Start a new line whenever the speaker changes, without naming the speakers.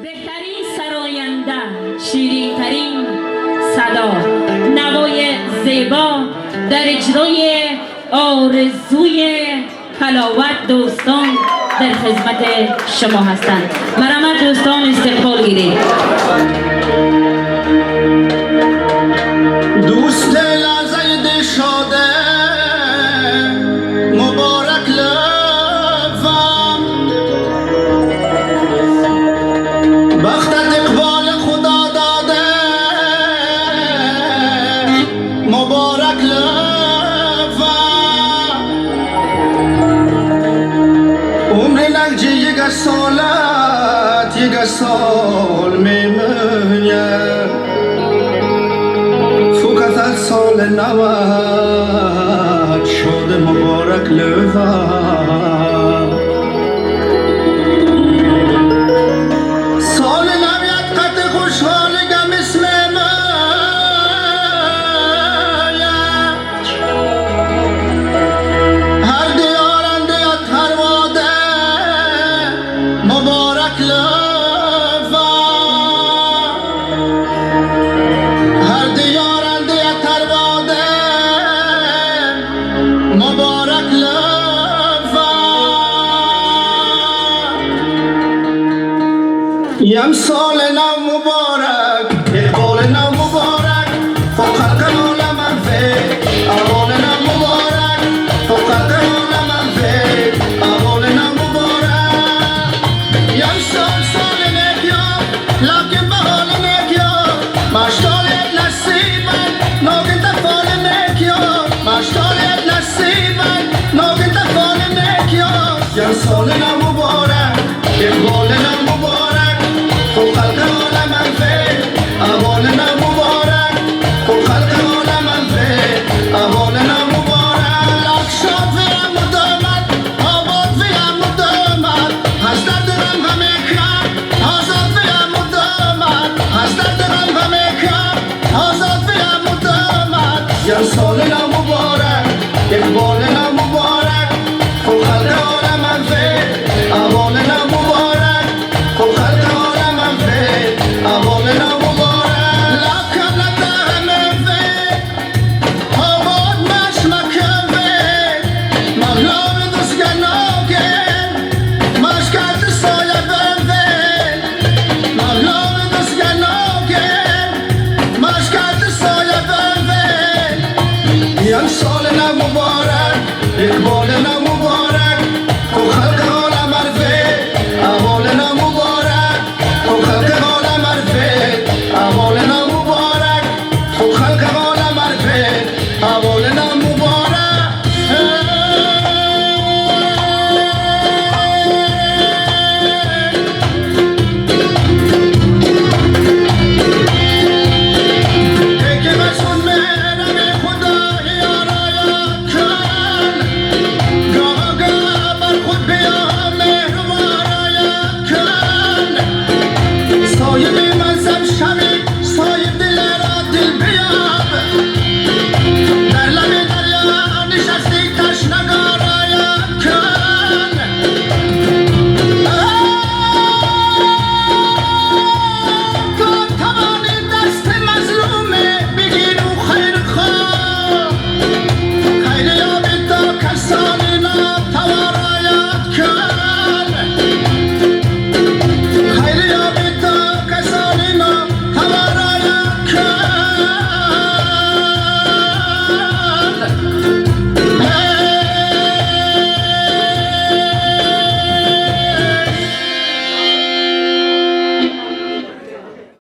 بهترین سراینده، شیرین‌ترین صدا، نوای زیبا در اجرای آرزوی حلاوت دوستان در خدمت شما هستند. مرحمت دوستان استقبال گیرید.
دوست لحظه دل شده مبارک لبم، بختت اقبال خدا داده مبارک لبم، عمر نگجی یک سالت یک سال میمونه، سال نوت شده مبارک لبم، سال نویت قد خوشحالگم اسم من، هر دیارنده یا ترواده مبارک لبم، هر دیارنده یا ترواده مبارک لبم، یم سال نو مبارک، اقبال نو مبارک، فوق القلال من فکر، اقبال نو مبارک، فوق القلال من فکر، اقبال نو مبارک، یم سال نکیا، لکن به حال نکیا، مشتالیت نصیبن، ناگن تفال نکیا، مشتالیت نصیبن، ناگن تفال نکیا، یم سال نو مبارک، اقبال نو